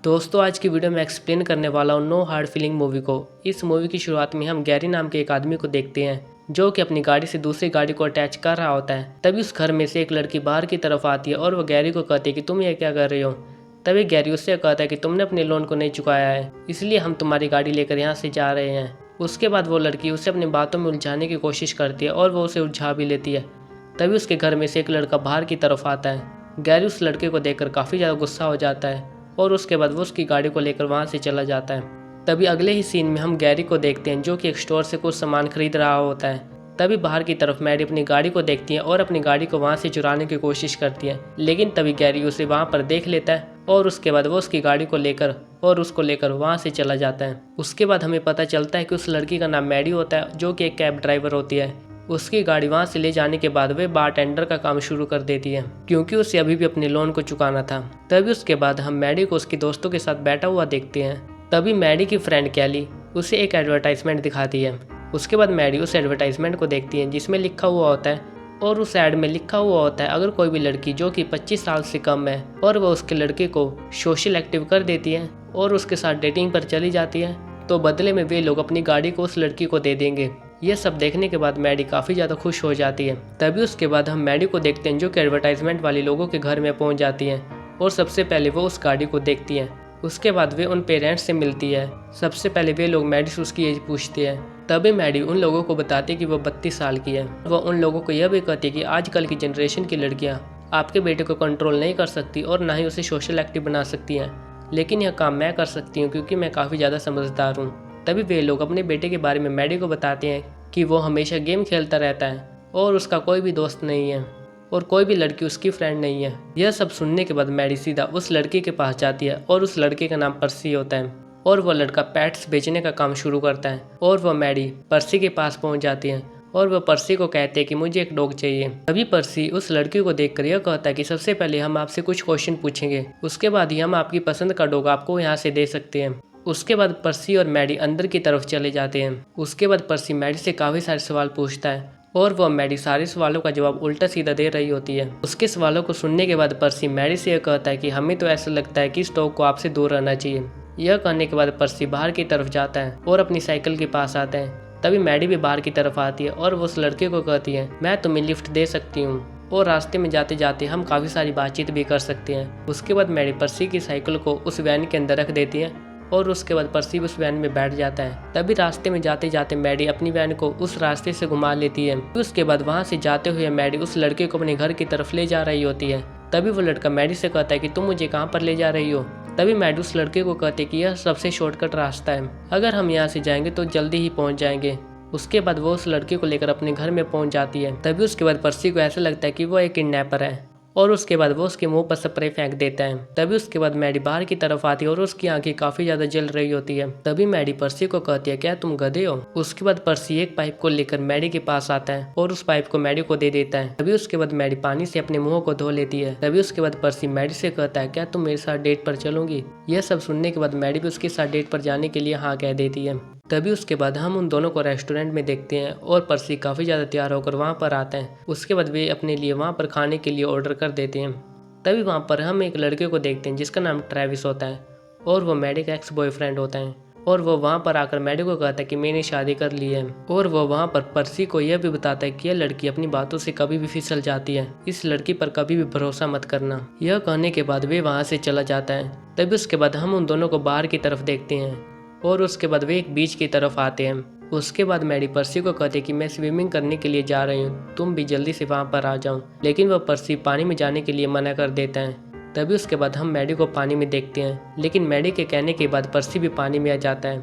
दोस्तों आज की वीडियो में एक्सप्लेन करने वाला हूँ नो हार्ड फीलिंग मूवी को। इस मूवी की शुरुआत में हम गैरी नाम के एक आदमी को देखते हैं जो कि अपनी गाड़ी से दूसरी गाड़ी को अटैच कर रहा होता है। तभी उस घर में से एक लड़की बाहर की तरफ आती है और वो गैरी को कहती है कि तुम ये क्या कर रहे हो। तभी गैरी उससे कहता है कि तुमने अपने लोन को नहीं चुकाया है, इसलिए हम तुम्हारी गाड़ी लेकर यहाँ से जा रहे हैं। उसके बाद वो लड़की उसे अपनी बातों में उलझाने की कोशिश करती है और वो उसे उलझा भी लेती है। तभी उसके घर में से एक लड़का बाहर की तरफ आता है। गैरी उस लड़के को देखकर काफ़ी ज़्यादा गुस्सा हो जाता है और उसके बाद वो उसकी गाड़ी को लेकर वहाँ से चला जाता है। तभी अगले ही सीन में हम गैरी को देखते हैं जो कि एक स्टोर से कुछ सामान खरीद रहा होता है। तभी बाहर की तरफ मैडी अपनी गाड़ी को देखती है और अपनी गाड़ी को वहाँ से चुराने की कोशिश करती है, लेकिन तभी गैरी उसे वहाँ पर देख लेता है और उसके बाद वो उसकी गाड़ी को लेकर वहाँ से चला जाता है। उसके बाद हमें पता चलता है कि उस लड़की का नाम मैडी होता है जो कि एक कैब ड्राइवर होती है। उसकी गाड़ी वहाँ से ले जाने के बाद वे बारटेंडर का काम शुरू कर देती है क्योंकि उसे अभी भी अपने लोन को चुकाना था। तभी उसके बाद हम मैडी को उसके दोस्तों के साथ बैठा हुआ देखते हैं। तभी मैडी की फ्रेंड कैली उसे एक एडवर्टाइजमेंट दिखाती है। उसके बाद मैडी उस एडवर्टाइजमेंट को देखती है जिसमें लिखा हुआ होता है और उस ऐड में लिखा हुआ होता है अगर कोई भी लड़की जो कि 25 साल से कम है और वह उसके लड़के को सोशल एक्टिव कर देती है और उसके साथ डेटिंग पर चली जाती है तो बदले में वे लोग अपनी गाड़ी को उस लड़की को दे देंगे। यह सब देखने के बाद मैडी काफ़ी ज़्यादा खुश हो जाती है। तभी उसके बाद हम मैडी को देखते हैं जो कि एडवर्टाइजमेंट वाली लोगों के घर में पहुंच जाती है और सबसे पहले वो उस गाड़ी को देखती है। उसके बाद वे उन पेरेंट्स से मिलती है। सबसे पहले वे लोग मैडी से उसकी एज पूछते हैं। तभी मैडी उन लोगों को बताती है कि वो 32 साल की है। वह उन लोगों को यह भी कहती है कि आजकल की जनरेशन की लड़कियाँ आपके बेटे को कंट्रोल नहीं कर सकती और ना ही उसे सोशल एक्टिव बना सकती हैं, लेकिन यह काम मैं कर सकती हूँ क्योंकि मैं काफ़ी ज़्यादा समझदार हूँ। तभी वे लोग अपने बेटे के बारे में मैडी को बताते हैं कि वो हमेशा गेम खेलता रहता है और उसका कोई भी दोस्त नहीं है और कोई भी लड़की उसकी फ्रेंड नहीं है। यह सब सुनने के बाद मैडी सीधा उस लड़के के पास जाती है और उस लड़के का नाम पर्सी होता है और वह लड़का पेट्स बेचने का काम शुरू करता है और वह मैडी पर्सी के पास पहुंच जाती है और वह पर्सी को कहते हैं कि मुझे एक डॉग चाहिए। तभी पर्सी उस लड़की को देखकर यह कहता है कि सबसे पहले हम आपसे कुछ क्वेश्चन पूछेंगे, उसके बाद ही हम आपकी पसंद का डॉग आपको यहाँ से दे सकते हैं। उसके बाद पर्सी और मैडी अंदर की तरफ चले जाते हैं। उसके बाद पर्सी मैडी से काफ़ी सारे सवाल पूछता है और वह मैडी सारे सवालों का जवाब उल्टा सीधा दे रही होती है। उसके सवालों को सुनने के बाद पर्सी मैडी से यह कहता है कि हमें तो ऐसा लगता है कि इस डॉग को आपसे दूर रहना चाहिए। यह कहने के बाद पर्सी बाहर की तरफ जाता है और अपनी साइकिल के पास आता है। तभी मैडी भी बाहर की तरफ आती है और वो उस लड़के को कहती है मैं तुम्हें लिफ्ट दे सकती हूँ और रास्ते में जाते जाते हम काफ़ी सारी बातचीत भी कर सकते हैं। उसके बाद मैडी पर्सी की साइकिल को उस वैन के अंदर रख देती है और उसके बाद पर्सी उस वैन में बैठ जाता है। तभी रास्ते में जाते जाते मैडी अपनी वैन को उस रास्ते से घुमा लेती है। उसके बाद वहाँ से जाते हुए मैडी उस लड़के को अपने घर की तरफ ले जा रही होती है। तभी वो लड़का मैडी से कहता है कि तुम मुझे कहाँ पर ले जा रही हो। तभी मैडी उस लड़के को कहती है कि यह सबसे शॉर्टकट रास्ता है, अगर हम यहाँ से जाएंगे तो जल्दी ही पहुँच जाएंगे। उसके बाद वो उस लड़के को लेकर अपने घर में पहुँच जाती है। तभी उसके बाद पर्सी को ऐसा लगता है कि वो एक किडनैपर है और उसके बाद वो उसके मुंह पर स्प्रे फेंक देता है। तभी उसके बाद मैडी बाहर की तरफ आती है और उसकी आंखें काफी ज्यादा जल रही होती है। तभी मैडी पर्सी को कहती है क्या तुम गधे हो। उसके बाद पर्सी एक पाइप को लेकर मैडी के पास आता है और उस पाइप को मैडी को दे देता है। तभी उसके बाद मैडी पानी से अपने मुंह को धो लेती है। तभी उसके बाद पर्सी मैडी से कहता है क्या तुम मेरे साथ डेट पर चलोगी। यह सब सुनने के बाद मैडी भी उसके साथ डेट पर जाने के लिए हाँ कह देती है। तभी उसके बाद हम उन दोनों को रेस्टोरेंट में देखते हैं और पर्सी काफ़ी ज़्यादा तैयार होकर वहाँ पर आते हैं। उसके बाद वे अपने लिए वहाँ पर खाने के लिए ऑर्डर कर देते हैं। तभी वहाँ पर हम एक लड़के को देखते हैं जिसका नाम ट्रेविस होता है और वो मैडी का एक्स बॉयफ्रेंड होता है और वो वहाँ पर आकर मैडी को कहता है कि मैंने शादी कर ली है और वो वहाँ पर पर्सी को यह भी बताता है कि यह लड़की अपनी बातों से कभी भी फिसल जाती है, इस लड़की पर कभी भी भरोसा मत करना। यह कहने के बाद वे वहाँ से चला जाता है। तभी उसके बाद हम उन दोनों को बाहर की तरफ देखते हैं और उसके बाद वे एक बीच की तरफ आते हैं। उसके बाद मैडी पर्सी को कहती है कि मैं स्विमिंग करने के लिए जा रही हूँ, तुम भी जल्दी से वहाँ पर आ जाओ, लेकिन वह पर्सी पानी में जाने के लिए मना कर देता है। तभी उसके बाद हम मैडी को पानी में देखते हैं, लेकिन मैडी के कहने के बाद पर्सी भी पानी में आ जाता है।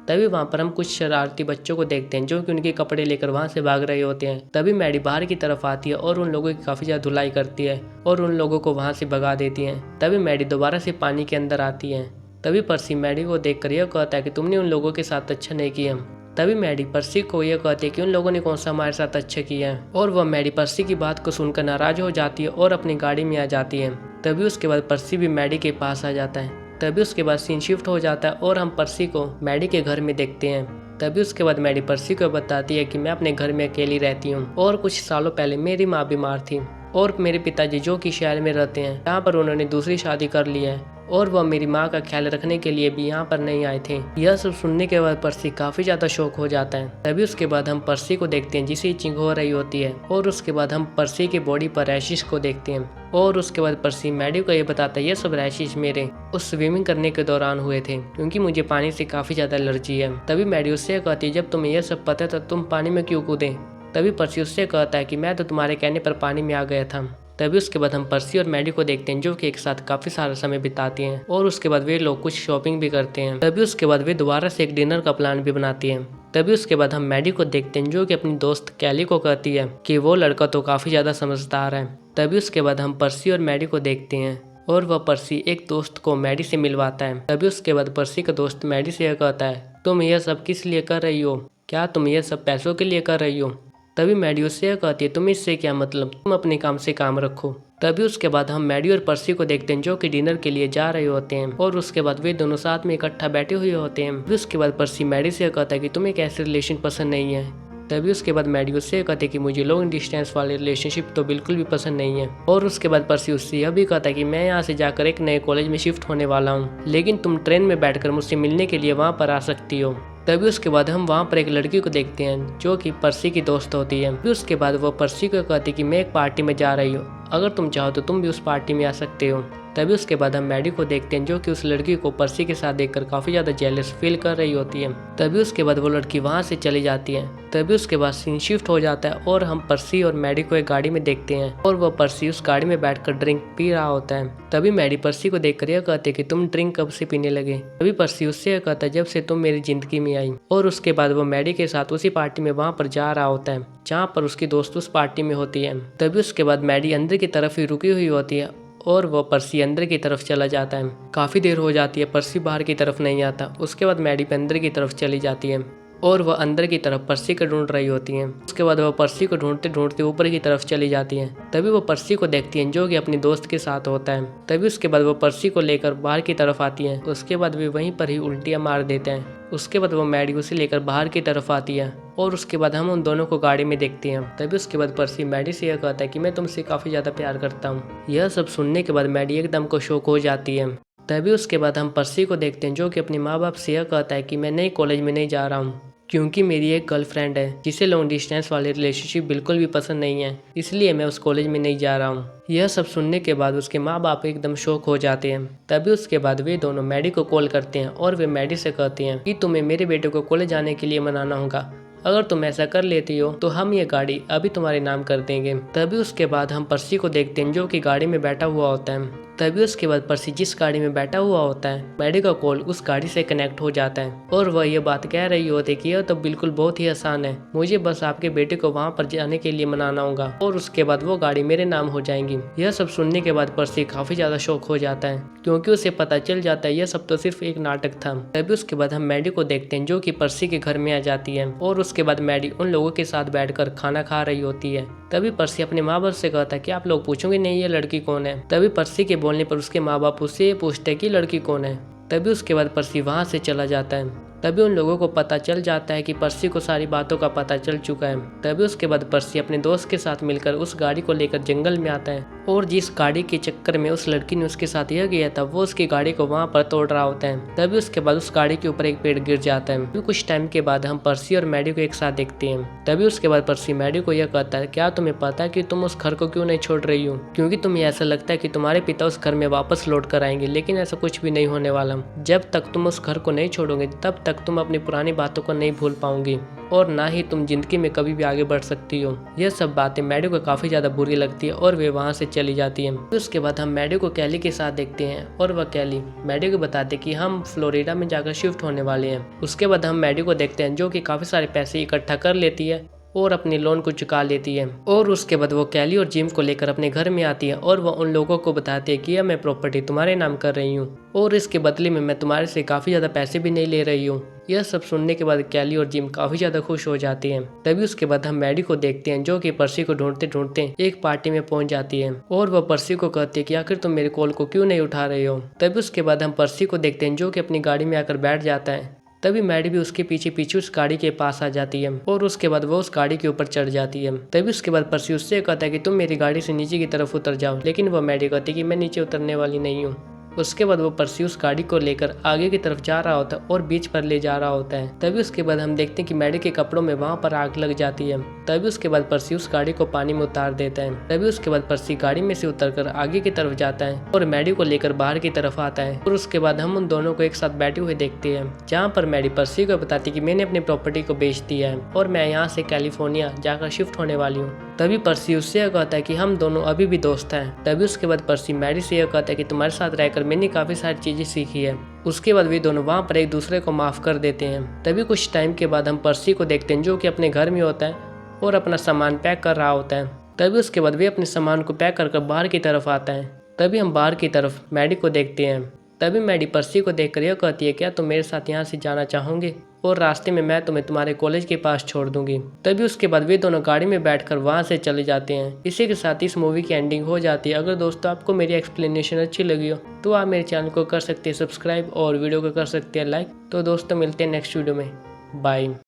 तभी वहाँ पर हम कुछ शरारती बच्चों को देखते हैं जो कि उनके कपड़े लेकर वहाँ से भाग रहे होते हैं। तभी मैडी बाहर की तरफ आती है और उन लोगों की काफ़ी ज़्यादा धुलाई करती है और उन लोगों को वहाँ से भगा देती है। तभी मैडी दोबारा से पानी के अंदर आती है। तभी पर्सी मैडी को देखकर यह कहता है कि तुमने उन लोगों के साथ अच्छा नहीं किया। तभी मैडी पर्सी को यह कहती है कि उन लोगों ने कौन सा हमारे साथ अच्छा किया है और वह मैडी पर्सी की बात को सुनकर नाराज हो जाती है और अपनी गाड़ी में आ जाती है। तभी उसके बाद पर्सी भी मैडी के पास आ जाता है। तभी उसके बाद सीन शिफ्ट हो जाता है और हम पर्सी को मैडी के घर में देखते हैं। तभी उसके बाद मैडी पर्सी को बताती है कि मैं अपने घर में अकेली रहती हूँ और कुछ सालों पहले मेरी माँ बीमार थी और मेरे पिताजी जो कि शहर में रहते हैं, यहाँ पर उन्होंने दूसरी शादी कर ली है और वह मेरी माँ का ख्याल रखने के लिए भी यहाँ पर नहीं आए थे। यह सब सुनने के बाद पर्सी काफी ज्यादा शौक हो जाता है। तभी उसके बाद हम पर्सी को देखते हैं जिसे इचिंग हो रही होती है, और उसके बाद हम पर्सी की बॉडी पर रैशेस को देखते हैं। और उसके बाद पर्सी मैडी को ये बताता है ये सब रैशेस मेरे उस स्विमिंग करने के दौरान हुए थे, क्योंकि मुझे पानी से काफी ज्यादा एलर्जी है। तभी मैडी उससे कहती है जब तुम्हें यह सब पता था तुम पानी में क्यों कूदे। तभी पर्सी उससे कहता है कि मैं तो तुम्हारे कहने पर पानी में आ गया था। तभी उसके बाद हम पर्सी और मैडी को देखते हैं जो कि एक साथ काफी सारा समय बिताते हैं, और उसके बाद वे लोग कुछ शॉपिंग भी करते हैं। तभी उसके बाद वे दोबारा से एक डिनर का प्लान भी बनाती हैं। तभी उसके बाद हम मैडी को देखते हैं जो कि अपनी दोस्त कैली को कहती है कि वो लड़का तो काफी ज्यादा समझदार है। तभी उसके बाद हम पर्सी और मैडी को देखते हैं, और वह पर्सी एक दोस्त को मैडी से मिलवाता है। तभी उसके बाद पर्सी का दोस्त मैडी से यह कहता है तुम यह सब किस लिए कर रही हो, क्या तुम यह सब पैसों के लिए कर रही हो। तभी मैडी उससे यह कहती है तुम इससे क्या मतलब, तुम अपने काम से काम रखो। तभी उसके बाद हम मैडी और पर्सी को देखते हैं जो कि डिनर के लिए जा रहे होते हैं, और उसके बाद वे दोनों साथ में इकट्ठा बैठे हुए होते हैं। फिर उसके बाद पर्सी मैडी से कहता है कि तुम्हें एक ऐसे रिलेशन पसंद नहीं है। तभी उसके बाद मैडी उससे कहते हैं कि मुझे लॉन्ग डिस्टेंस वाले रिलेशनशिप तो बिल्कुल भी पसंद नहीं है। और उसके बाद पर्सी उससे यह भी कहता है कि मैं यहाँ से जाकर एक नए कॉलेज में शिफ्ट होने वाला हूँ, लेकिन तुम ट्रेन में बैठकर मुझसे मिलने के लिए वहाँ पर आ सकती हो। तभी उसके बाद हम वहाँ पर एक लड़की को देखते हैं जो कि पर्सी की दोस्त होती है। फिर उसके बाद वो पर्सी को कहती है कि मैं एक पार्टी में जा रही हूँ, अगर तुम चाहो तो तुम भी उस पार्टी में आ सकते हो। तभी उसके बाद हम मैडी को देखते हैं जो कि उस लड़की को पर्सी के साथ देखकर काफी ज्यादा जेलस फील कर रही होती है। तभी उसके बाद वो लड़की वहां से चली जाती है। तभी उसके बाद सीन शिफ्ट हो जाता है और हम पर्सी और मैडी को एक गाड़ी में देखते हैं, और वो पर्सी उस गाड़ी में बैठकर ड्रिंक पी रहा होता है। तभी मैडी पर्सी को देखकर यह कहती है कि तुम ड्रिंक कब से पीने लगे। तभी पर्सी उससे यह कहता है जब से तुम मेरी जिंदगी में आई। और उसके बाद वो मैडी के साथ उसी पार्टी में वहां पर जा रहा होता है जहाँ पर उसकी दोस्त उस पार्टी में होती है। तभी उसके बाद मैडी अंदर की तरफ ही रुकी हुई होती है, और वो पर्सी अंदर की तरफ चला जाता है। काफी देर हो जाती है, पर्सी बाहर की तरफ नहीं आता। उसके बाद मैडी अंदर की तरफ चली जाती है, और वह अंदर की तरफ पर्सी को ढूंढ रही होती हैं। उसके बाद वह पर्सी को ढूंढते ढूंढते ऊपर की तरफ चली जाती हैं। तभी वो पर्सी को देखती हैं जो कि अपनी दोस्त के साथ होता है। तभी उसके बाद वो पर्सी को लेकर बाहर की तरफ आती हैं। उसके बाद वे वहीं पर ही उल्टियां मार देते हैं। उसके बाद वो मैडी उसे लेकर बाहर की तरफ आती है, और उसके बाद हम उन दोनों को गाड़ी में देखते हैं। तभी उसके बाद पर्सी मैडी से यह कहता है कि मैं तुमसे काफी ज्यादा प्यार करता हूँ। यह सब सुनने के बाद मैडी एकदम को शौक हो जाती है। तभी उसके बाद हम पर्सी को देखते हैं जो कि अपने माँ बाप से यह कहता है कि मैं नई कॉलेज में नहीं जा रहा हूँ, क्योंकि मेरी एक गर्लफ्रेंड है जिसे लॉन्ग डिस्टेंस वाले रिलेशनशिप बिल्कुल भी पसंद नहीं है, इसलिए मैं उस कॉलेज में नहीं जा रहा हूँ। यह सब सुनने के बाद उसके माँ बाप एकदम शौक हो जाते हैं। तभी उसके बाद वे दोनों मैडी को कॉल करते हैं, और वे मैडी से कहते हैं कि तुम्हें मेरे बेटे को कॉलेज जाने के लिए मनाना होगा। अगर तुम ऐसा कर लेती हो तो हम ये गाड़ी अभी तुम्हारे नाम कर देंगे। तभी उसके बाद हम पर्सी को देखते हैं जो कि गाड़ी में बैठा हुआ होता है। तभी उसके बाद पर्सी जिस गाड़ी में बैठा हुआ होता है, मैडी का कॉल उस गाड़ी से कनेक्ट हो जाता है, और वह ये बात कह रही होती है कि यह तो बिल्कुल बहुत ही आसान है, मुझे बस आपके बेटे को वहाँ पर जाने के लिए मनाना होगा, और उसके बाद वो गाड़ी मेरे नाम हो जाएंगी। यह सब सुनने के बाद पर्सी काफी ज्यादा शौक हो जाता है, क्योंकि उसे पता चल जाता है यह सब तो सिर्फ एक नाटक था। तभी उसके बाद हम मैडी को देखते हैं जो कि पर्सी के घर में आ जाती है, और उसके बाद मैडी उन लोगों के साथ बैठकर खाना खा रही होती है। तभी पर्सी अपने माँ बाप से कहता है कि आप लोग पूछोगे नहीं ये लड़की कौन है। तभी पर्सी के बोलने पर उसके माँ बाप उससे ये पूछते हैं कि लड़की कौन है। तभी उसके बाद पर्सी वहाँ से चला जाता है। तभी उन लोगों को पता चल जाता है कि पर्सी को सारी बातों का पता चल चुका है। तभी उसके बाद पर्सी अपने दोस्त के साथ मिलकर उस गाड़ी को लेकर जंगल में आता है, और जिस गाड़ी के चक्कर में उस लड़की ने उसके साथ यह किया था वो उसकी गाड़ी को वहाँ पर तोड़ रहा होता है। तभी उसके बाद उस गाड़ी के ऊपर एक पेड़ गिर जाता है। तभी कुछ टाइम के बाद हम पर्सी और मैडी को एक साथ देखते हैं। तभी उसके बाद पर्सी मैडी को यह कहता है क्या तुम्हें पता है कि तुम उस घर को क्यों नहीं छोड़ रही हो, क्योंकि तुम्हें ऐसा लगता है कि तुम्हारे पिता उस घर में वापस लौट कर आएंगे, लेकिन ऐसा कुछ भी नहीं होने वाला। जब तक तुम उस घर को नहीं छोड़ोगे तब तक तुम अपनी पुरानी बातों को नहीं भूल पाओगी, और ना ही तुम जिंदगी में कभी भी आगे बढ़ सकती हो। यह सब बातें मैडी को काफी ज्यादा बुरी लगती है, और वे वहां से चली जाती है। उसके बाद हम मैडी को कैली के साथ देखते हैं, और वह कैली मैडी को बताते कि हम फ्लोरिडा में जाकर शिफ्ट होने वाले हैं। उसके बाद हम मैडी को देखते हैं जो कि काफी सारे पैसे इकट्ठा कर लेती है और अपने लोन को चुका लेती है। और उसके बाद वो कैली और जिम को लेकर अपने घर में आती है, और वह उन लोगों को बताती है कि यह मैं प्रॉपर्टी तुम्हारे नाम कर रही हूँ, और इसके बदले में मैं तुम्हारे से काफी ज्यादा पैसे भी नहीं ले रही हूँ। यह सब सुनने के बाद कैली और जिम काफी ज्यादा खुश हो जाती हैं। तभी उसके बाद हम मैडी को देखते हैं जो कि पर्सी को ढूंढते ढूंढते एक पार्टी में पहुंच जाती है, और वह पर्सी को कहती है कि आखिर तुम मेरे कॉल को क्यों नहीं उठा रहे हो। तभी उसके बाद हम पर्सी को देखते हैं जो कि अपनी गाड़ी में आकर बैठ जाता है। तभी मैडी भी उसके पीछे पीछे उस गाड़ी के पास आ जाती है, और उसके बाद वो उस गाड़ी के ऊपर चढ़ जाती है। तभी उसके बाद पर्सी उससे कहता है कि तुम मेरी गाड़ी से नीचे की तरफ उतर जाओ, लेकिन वह मैडी कहती है कि मैं नीचे उतरने वाली नहीं हूँ। उसके बाद वो पर्सी उस गाड़ी को लेकर आगे की तरफ जा रहा होता है और बीच पर ले जा रहा होता है। तभी उसके बाद हम देखते हैं कि मैडी के कपड़ों में वहाँ पर आग लग जाती है। तभी उसके बाद पर्सी उस गाड़ी को पानी में उतार देता है। तभी उसके बाद पर्सी गाड़ी में से उतरकर आगे की तरफ जाता है और मैडी को लेकर बाहर की तरफ आता है। और उसके बाद हम उन दोनों को एक साथ बैठे हुए देखते हैं, जहाँ पर मैडी पर्सी को बताती कि मैंने अपनी प्रॉपर्टी को बेच दिया है और मैं यहाँ से कैलिफोर्निया जाकर शिफ्ट होने वाली हूँ। तभी पर्सी उससे यह कहता है कि हम दोनों अभी भी दोस्त हैं। तभी उसके बाद पर्सी मैडी से यह कहता है कि तुम्हारे साथ रहकर मैंने काफी सारी चीजें सीखी है। उसके बाद वे दोनों वहाँ पर एक दूसरे को माफ कर देते हैं। तभी कुछ टाइम के बाद हम पर्सी को देखते हैं, जो कि अपने घर में होता है और अपना सामान पैक कर रहा होता है। तभी उसके बाद वे अपने सामान को पैक कर बाहर की तरफ आता है। तभी हम बाहर की तरफ मैडी को देखते हैं। तभी मैडी पर्सी को देखकर यह कहती है, क्या तुम मेरे साथ यहाँ से जाना चाहोगे और रास्ते में मैं तुम्हें तुम्हारे कॉलेज के पास छोड़ दूंगी। तभी उसके बाद वे दोनों गाड़ी में बैठकर वहाँ से चले जाते हैं। इसी के साथ इस मूवी की एंडिंग हो जाती है। अगर दोस्तों आपको मेरी एक्सप्लेनेशन अच्छी लगी हो तो आप मेरे चैनल को कर सकते हैं सब्सक्राइब और वीडियो को कर सकते हैं लाइक। तो दोस्तों मिलते हैं नेक्स्ट वीडियो में। बाय।